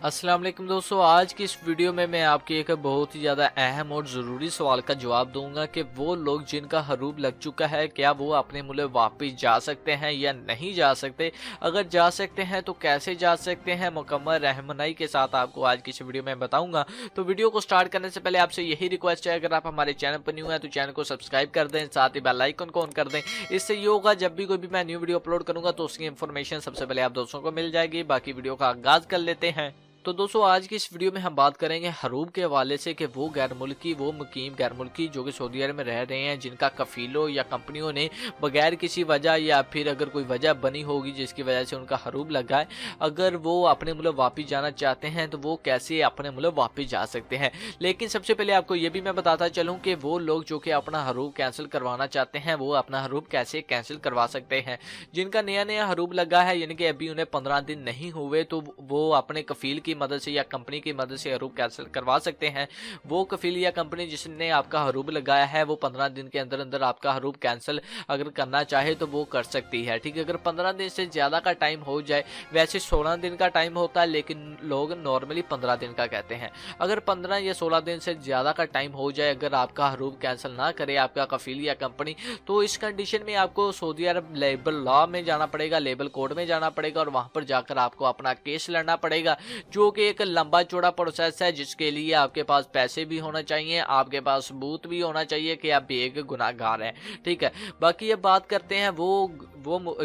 अस्सलाम वालेकुम दोस्तों, आज की इस वीडियो में मैं आपके एक बहुत ही ज़्यादा अहम और ज़रूरी सवाल का जवाब दूंगा कि वो लोग जिनका हरूब लग चुका है क्या वो अपने मुल्क वापस जा सकते हैं या नहीं जा सकते। अगर जा सकते हैं तो कैसे जा सकते हैं, मुकम्मल रहनुमाई के साथ आपको आज की इस वीडियो में बताऊंगा। तो वीडियो को स्टार्ट करने से पहले आपसे यही रिक्वेस्ट है, अगर आप हमारे चैनल पर न्यू है तो चैनल को सब्सक्राइब कर दें, साथ ही बेल आइकन को ऑन कर दें। इससे ये होगा जब भी कोई भी मैं न्यू वीडियो अपलोड करूंगा तो उसकी इन्फॉर्मेशन सबसे पहले आप दोस्तों को मिल जाएगी। बाकी वीडियो का आगाज कर लेते हैं। तो दोस्तों, आज की इस वीडियो में हम बात करेंगे हरूब के हवाले से कि वो गैर मुल्की, वो मुकीम गैर मुल्की जो कि सऊदी अरब में रह रहे हैं, जिनका कफीलों या कंपनियों ने बगैर किसी वजह या फिर अगर कोई वजह बनी होगी जिसकी वजह से उनका हरूब लगा है, अगर वो अपने मुल्क वापस जाना चाहते हैं तो वो कैसे अपने मुल्क वापस जा सकते हैं। लेकिन सबसे पहले आपको ये भी मैं बताता चलूँ कि वो लोग जो कि अपना हरूब कैंसिल करवाना चाहते हैं वो अपना हरूब कैसे कैंसिल करवा सकते हैं। जिनका नया नया हरूब लगा है, यानी कि अभी उन्हें 15 दिन नहीं हुए, तो वो अपने कफील की मदद से या कंपनी की मदद से हरूब कैंसिल करवा सकते हैं। वो कफील या कंपनी जिसने आपका हरूब लगाया है वो 15 दिन के अंदर अंदर आपका हरूब कैंसिल अगर करना चाहे तो वो कर सकती है। ठीक है, अगर 15 दिन से ज़्यादा का टाइम हो जाए, वैसे 16 दिन का टाइम होता है लेकिन लोग नॉर्मली 15 दिन का कहते हैं। अगर 15 या 16 दिन से ज़्यादा का टाइम हो जाए, अगर आपका हरूब कैंसिल ना करे आपका कफील या कंपनी, तो इस कंडीशन में आपको सऊदी अरब लेबर लॉ में जाना पड़ेगा, लेबर कोर्ट में जाना पड़ेगा और वहाँ पर जाकर आपको अपना केस लड़ना पड़ेगा, जो कि एक लंबा चौड़ा प्रोसेस है जिसके लिए आपके पास पैसे भी होना चाहिए, आपके पास सबूत भी होना चाहिए कि आप एक गुनाहगार हैं। ठीक है, बाकी अब बात करते हैं वो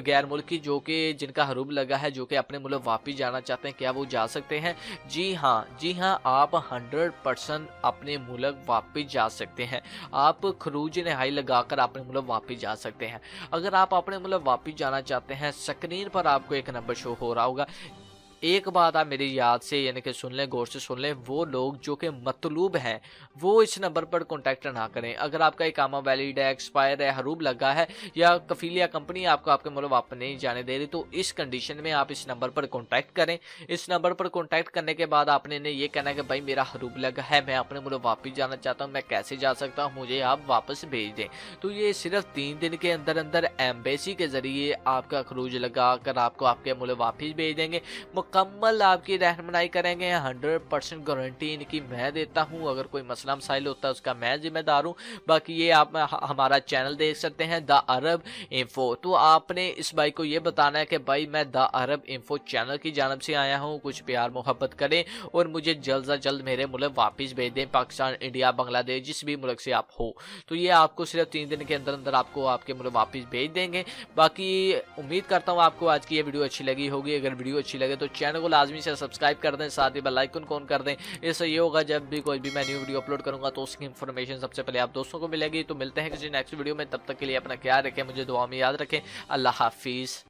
गैर मुल्की जो कि जिनका हरूब लगा है, जो कि अपने मुल्क वापस जाना चाहते हैं, क्या वो जा सकते हैं? जी हाँ, आप 100% अपने मुल्क वापस जा सकते हैं। आप खरूज नहाई लगाकर अपने मुल्क वापस जा सकते हैं। अगर आप अपने मुल्क वापस जाना चाहते हैं, स्क्रीन पर आपको एक नंबर शो हो रहा होगा। एक बात आप मेरी याद से यानी कि सुन लें, गौर से सुन लें, वो लोग जो कि मतलूब हैं वो इस नंबर पर कॉन्टैक्ट ना करें। अगर आपका इकामा वैलिड है, एक्सपायर है, हरूब लगा है या कफील या कंपनी आपको आपके मुल्क वापस नहीं जाने दे रही, तो इस कंडीशन में आप इस नंबर पर कॉन्टैक्ट करें। इस नंबर पर कॉन्टैक्ट करने के बाद आपने ये कहना है कि भाई मेरा हरूब लगा है, मैं अपने मुल्क वापस जाना चाहता हूँ, मैं कैसे जा सकता हूँ, मुझे आप वापस भेज दें। तो ये सिर्फ 3 दिन के अंदर अंदर एम्बेसी के जरिए आपका खरूज लगा कर आपको आपके मुल्क वापस भेज देंगे। मुकम्मल आपकी रहनुमाई करेंगे, 100% गारंटी इनकी मैं देता हूं। अगर कोई मसला मसाइल होता है उसका मैं जिम्मेदार हूं। बाकी ये आप हमारा चैनल देख सकते हैं, द अरब इन्फो। तो आपने इस भाई को ये बताना है कि भाई मैं द अरब इन्फो चैनल की जानब से आया हूं, कुछ प्यार मोहब्बत करें और मुझे जल्द से जल्द मेरे मुल्क वापस भेज दें, पाकिस्तान, इंडिया, बांग्लादेश, जिस भी मुल्क से आप हो। तो ये आपको सिर्फ 3 दिन के अंदर अंदर आपको आपके मुल्क वापस भेज देंगे। बाकी उम्मीद करता हूँ आपको आज की ये वीडियो अच्छी लगी होगी। अगर वीडियो अच्छी लगे तो चैनल को लाजमी से सब्सक्राइब कर दें, साथ ही बेल आइकन को ऑन कर दें। इससे ये होगा जब भी कोई भी मैं न्यू वीडियो अपलोड करूंगा तो उसकी इन्फॉर्मेशन सबसे पहले आप दोस्तों को मिलेगी। तो मिलते हैं किसी नेक्स्ट वीडियो में, तब तक के लिए अपना ख्याल रखें, मुझे दुआ में याद रखें। अल्लाह हाफिज़।